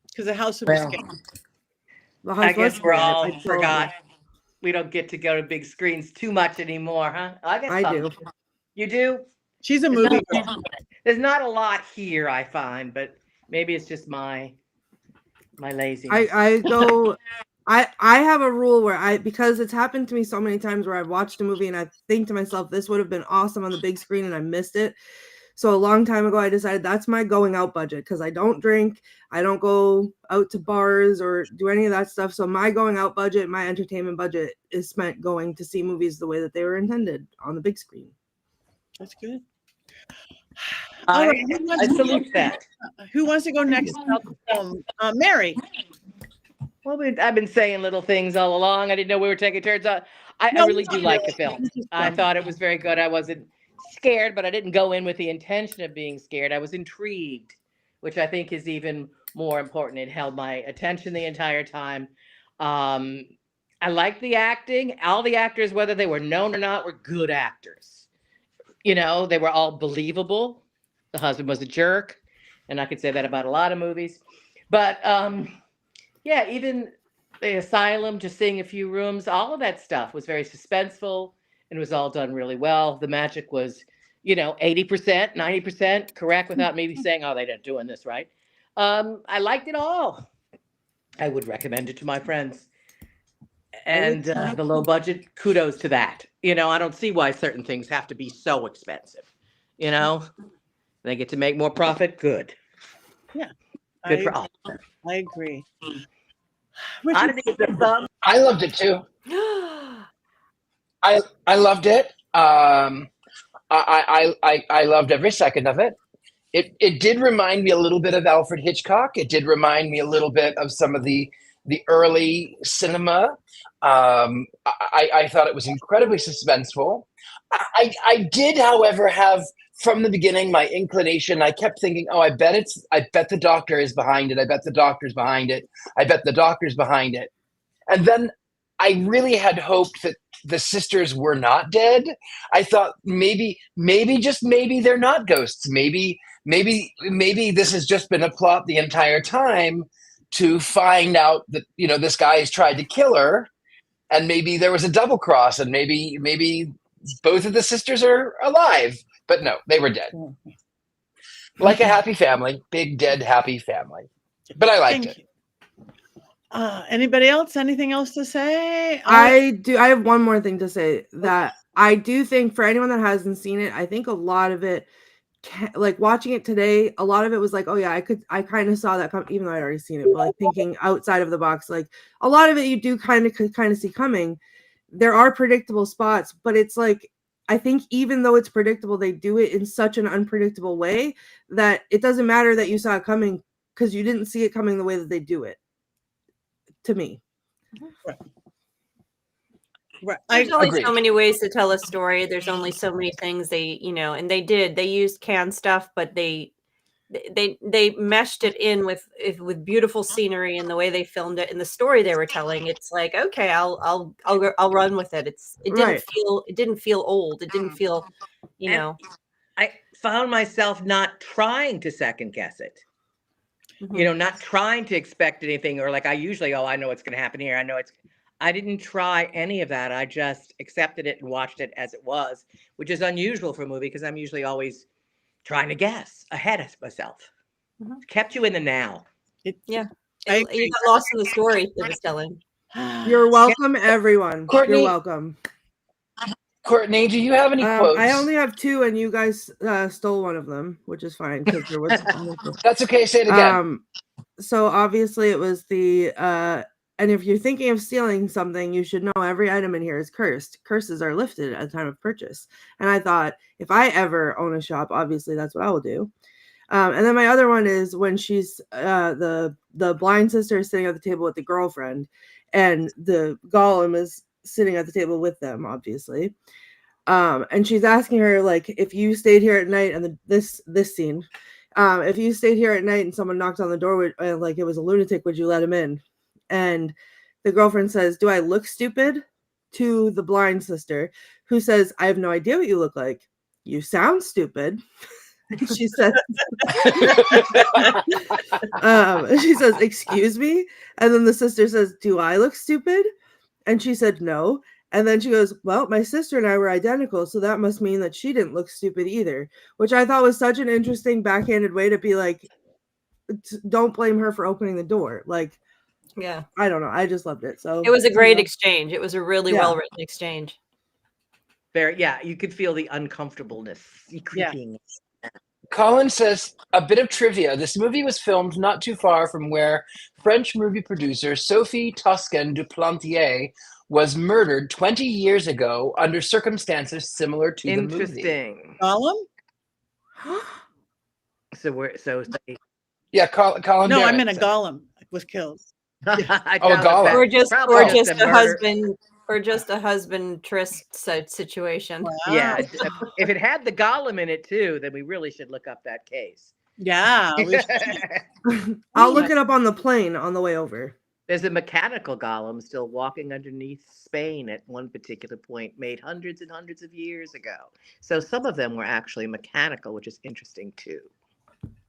Because the house was scary. I guess we're all forgot. We don't get to go to big screens too much anymore, huh? I do. You do? She's a movie girl. There's not a lot here, I find, but maybe it's just my laziness. I have a rule where because it's happened to me so many times where I've watched a movie and I think to myself, this would have been awesome on the big screen, and I missed it. So a long time ago, I decided that's my going out budget, because I don't drink, I don't go out to bars or do any of that stuff. So my going out budget, my entertainment budget is spent going to see movies the way that they were intended on the big screen. That's good. I salute that. Who wants to go next? Mary. Well, I've been saying little things all along. I didn't know we were taking turns. I really do like the film. I thought it was very good. I wasn't scared, but I didn't go in with the intention of being scared. I was intrigued, which I think is even more important. It held my attention the entire time. I liked the acting. All the actors, whether they were known or not, were good actors. They were all believable. The husband was a jerk, and I could say that about a lot of movies. But even the asylum, just seeing a few rooms, all of that stuff was very suspenseful and was all done really well. The magic was, 80%, 90% correct without maybe saying, oh, they're not doing this right. I liked it all. I would recommend it to my friends. And the low budget, kudos to that. I don't see why certain things have to be so expensive. They get to make more profit. Good. Yeah. Good for all. I agree. I loved it too. I loved it. I loved every second of it. It did remind me a little bit of Alfred Hitchcock. It did remind me a little bit of some of the early cinema. I thought it was incredibly suspenseful. I did, however, have from the beginning my inclination. I kept thinking, oh, I bet the doctor is behind it. I bet the doctor's behind it. I bet the doctor's behind it. And then I really had hoped that the sisters were not dead. I thought maybe just maybe they're not ghosts. Maybe this has just been a plot the entire time to find out that, you know, this guy has tried to kill her, and maybe there was a double cross, and maybe both of the sisters are alive. But no, they were dead. Like a happy family, big dead happy family. But I liked it. Anybody else? Anything else to say? I have one more thing to say, that I do think for anyone that hasn't seen it, I think a lot of it, like watching it today, a lot of it was like, oh yeah, I kind of saw that come, even though I'd already seen it, but like thinking outside of the box, like a lot of it you do kind of see coming. There are predictable spots, but it's like, I think even though it's predictable, they do it in such an unpredictable way that it doesn't matter that you saw it coming, because you didn't see it coming the way that they do it, to me. Right. There's only agree. so many ways to tell a story. There's only so many things they, you know, and they used canned stuff, but they meshed it in with beautiful scenery and the way they filmed it and the story they were telling. It's like, okay, I'll run with it. It didn't feel old. It didn't feel, you know. I found myself not trying to second guess it. Mhm. You know, not trying to expect anything, or like I usually, oh, I know what's going to happen here. I didn't try any of that. I just accepted it and watched it as it was, which is unusual for a movie because I'm usually always trying to guess ahead of myself. Mhm. Kept you in the now. Yeah. I You agree. got lost in the story it was telling. You're welcome, everyone. Courtney- You're welcome. Courtney, do you have any quotes? I only have 2, and you guys stole one of them, which is fine because there was. That's okay. Say it again. So obviously it was the and if you're thinking of stealing something, you should know every item in here is cursed. Curses are lifted at the time of purchase. And I thought, if I ever own a shop, obviously that's what I will do. And then my other one is when she's the blind sister is sitting at the table with the girlfriend, and the Gollum is sitting at the table with them, obviously. And she's asking her, like, if you stayed here at night, and this scene, if you stayed here at night and someone knocked on the door, like it was a lunatic, would you let him in? And the girlfriend says, do I look stupid? To the blind sister, who says, I have no idea what you look like. You sound stupid. She says, she says, excuse me? And then the sister says, do I look stupid? And she said, no. And then she goes, well, my sister and I were identical, so that must mean that she didn't look stupid either, which I thought was such an interesting backhanded way to be like, don't blame her for opening the door. Like, Yeah. I don't know. I just loved it. So It was a great exchange. It was a really well-written exchange. You could feel the uncomfortableness creeping. Colin says, a bit of trivia. This movie was filmed not too far from where French movie producer Sophie Toscan du Plantier was murdered 20 years ago under circumstances similar to the movie. Interesting. Gollum? Yeah, Colin. No, Barrett I'm in a said. Gollum was killed. I Oh, doubt Gollum. that. Or just Probably a murder. husband, or just a husband tryst situation. Wow. Yeah, if it had the Gollum in it too, then we really should look up that case. Yeah. we should- I'll look it up on the plane on the way over. There's a mechanical Gollum still walking underneath Spain at one particular point, made hundreds and hundreds of years ago. So some of them were actually mechanical, which is interesting too.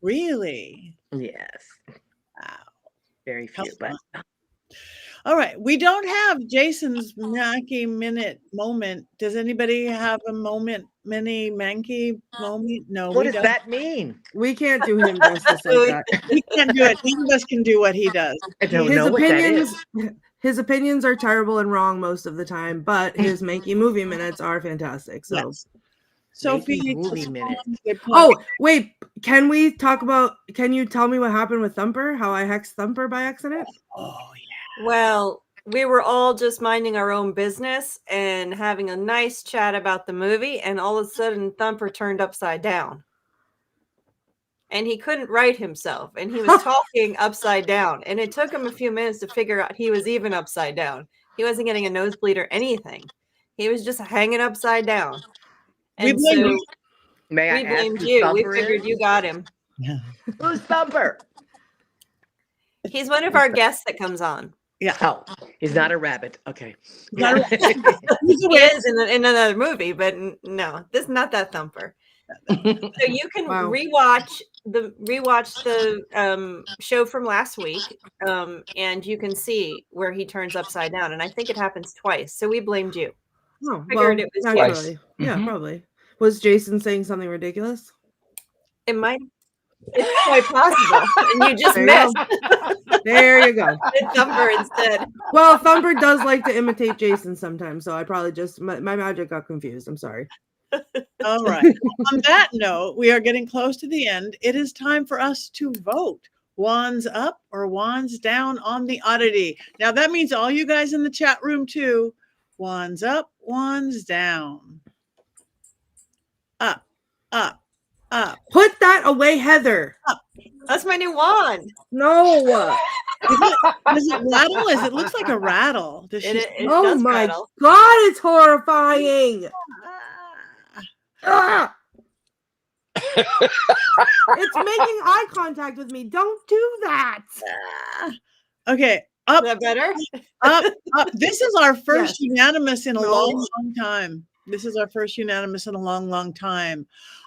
Really? Yes. Wow. Very few, but All right. We don't have Jason's Mankey minute moment. Does anybody have a mini Mankey moment? No, what we does don't. that mean? We can't do him justice like that. We can't do it. None of us can do what he does. I don't His know what that opinions, is. his opinions are terrible and wrong most of the time, but his Mankey movie minutes are fantastic. So, Yes. Sophie, Mankey movie minute. oh wait, can you tell me what happened with Thumper? How I hexed Thumper by accident? Oh yeah. Well, we were all just minding our own business and having a nice chat about the movie, and all of a sudden Thumper turned upside down. And he couldn't right himself, and he was talking upside down, and it took him a few minutes to figure out he was even upside down. He wasn't getting a nosebleed or anything. He was just hanging upside down. We And blame so you. May I we ask blamed who you. We Thumper figured is? you got him. Yeah. Who's Thumper? He's one of our guests that comes on. Yeah. Oh, he's not a rabbit. Okay. Not a- He's He aware. is in another movie, but no, this is not that Thumper. So you can Wow. rewatch the show from last week, and you can see where he turns upside down. And I think it happens twice. So we blamed you. Oh, Figured well, it was you. naturally. Yeah, Mhm. probably. Was Jason saying something ridiculous? It might. It's quite possible, and you just There you go. missed There you go. Thumper instead. Well, Thumper does like to imitate Jason sometimes, so I probably just my magic got confused. I'm sorry. All right. On that note, we are getting close to the end. It is time for us to vote. Wands up or wands down on the oddity. Now that means all you guys in the chat room too. Wands up, wands down. Up, up, up. Put that away, Heather. That's my new wand. No. Does it rattle? It looks like a rattle. Does she? It Oh does my rattle. God, it's horrifying. Ah! It's making eye contact with me. Don't do that. Okay, Is up, that better? up, up. This is our first Yes. unanimous in a No. long time. This is our first unanimous in a long time.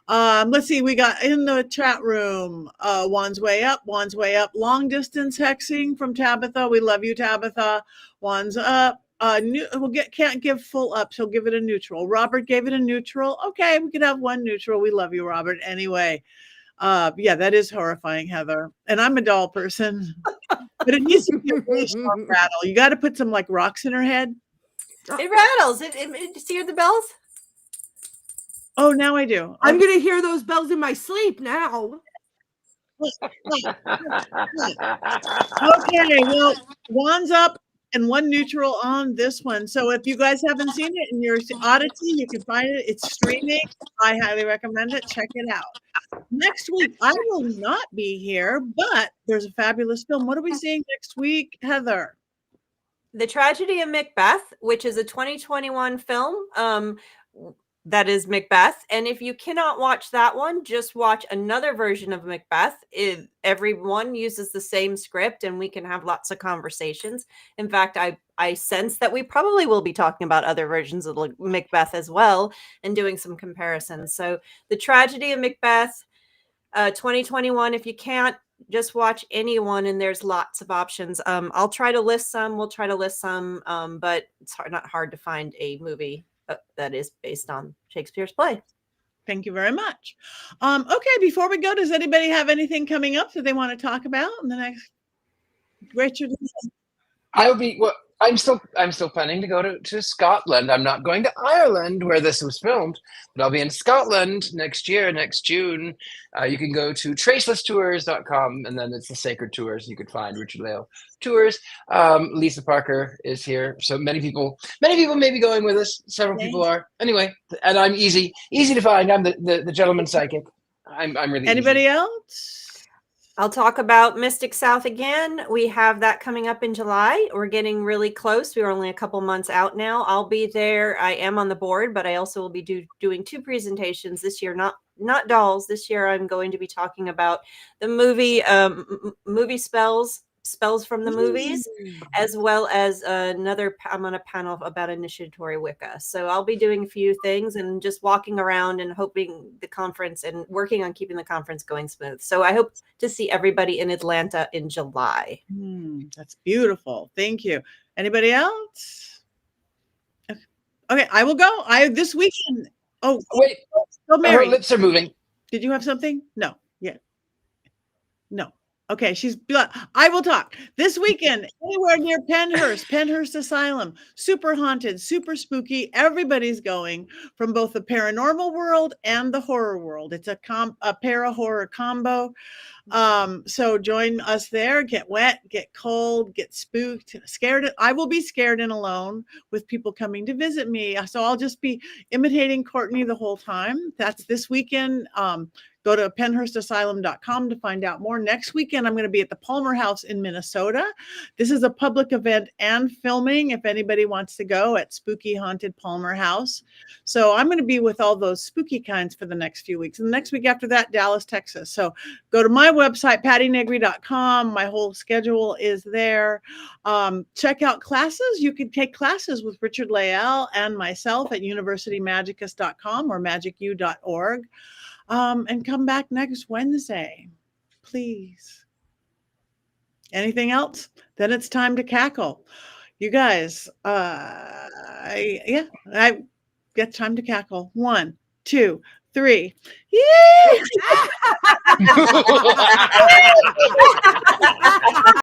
Let's see. We got in the chat room. Wands way up. Wands way up. Long distance hexing from Tabitha. We love you, Tabitha. Wands up. Can't give full up. She'll give it a neutral. Robert gave it a neutral. Okay, we could have one neutral. We love you, Robert. Anyway, yeah, that is horrifying, Heather. And I'm a doll person, but it needs to be a really strong rattle. You got to put some like rocks in her head. It rattles. It see hear the bells? Oh, now I do. I'm gonna hear those bells in my sleep now. Okay, well, wands up and one neutral on this one. So if you guys haven't seen it in your Oddity, you can find it. It's streaming. I highly recommend it. Check it out. Next week, I will not be here, but there's a fabulous film. What are we seeing next week, Heather? The Tragedy of Macbeth, which is a 2021 film. That is Macbeth. And if you cannot watch that one, just watch another version of Macbeth. Everyone uses the same script and we can have lots of conversations. In fact, I sense that we probably will be talking about other versions of Macbeth as well and doing some comparisons. So the Tragedy of Macbeth, 2021, if you can't, just watch anyone and there's lots of options. I'll try to list some, we'll try to list some, but it's not hard to find a movie that is based on Shakespeare's play. Thank you very much. Okay, before we go, does anybody have anything coming up that they want to talk about in the next? Richard? I'll be well. I'm still planning to go to Scotland. I'm not going to Ireland where this was filmed, but I'll be in Scotland next year, next June. You can go to tracelesstours.com, and then it's the Sacred Tours. You could find Richard-Lael Tours. Lisa Parker is here, so many people may be going with us. Several people are. Anyway, and I'm easy to find. I'm the gentleman psychic. I'm really Anybody easy. else? I'll talk about Mystic South again. We have that coming up in July. We're getting really close. We're only a couple months out now. I'll be there. I am on the board, but I also will be doing two presentations this year, not dolls. This year I'm going to be talking about the movie movie spells from the movies, as well as I'm on a panel about initiatory Wicca. So I'll be doing a few things and just walking around and hoping the conference and working on keeping the conference going smooth. So I hope to see everybody in Atlanta in July. That's beautiful. Thank you. Anybody else? Okay, I will go. This weekend. Oh, wait. So Mary, Her lips are moving. did you have something? No. Yeah. No. Okay, I will talk. This weekend, anywhere near Penhurst Asylum, super haunted, super spooky. Everybody's going from both the paranormal world and the horror world. It's a para-horror combo. So join us there, get wet, get cold, get spooked, scared. I will be scared and alone with people coming to visit me. So I'll just be imitating Courtney the whole time. That's this weekend. Go to penhurst.asylum.com to find out more. Next weekend, I'm going to be at the Palmer House in Minnesota. This is a public event and filming if anybody wants to go at Spooky Haunted Palmer House. So I'm going to be with all those spooky kinds for the next few weeks. And the next week after that, Dallas, Texas. So go to my website, pattinegri.com. My whole schedule is there. Check out classes. You can take classes with Richard-Lael and myself at universitymagicus.com or magicu.org. And come back next Wednesday, please. Anything else? Then it's time to cackle. You guys, I get time to cackle. 1, 2, 3. Yay!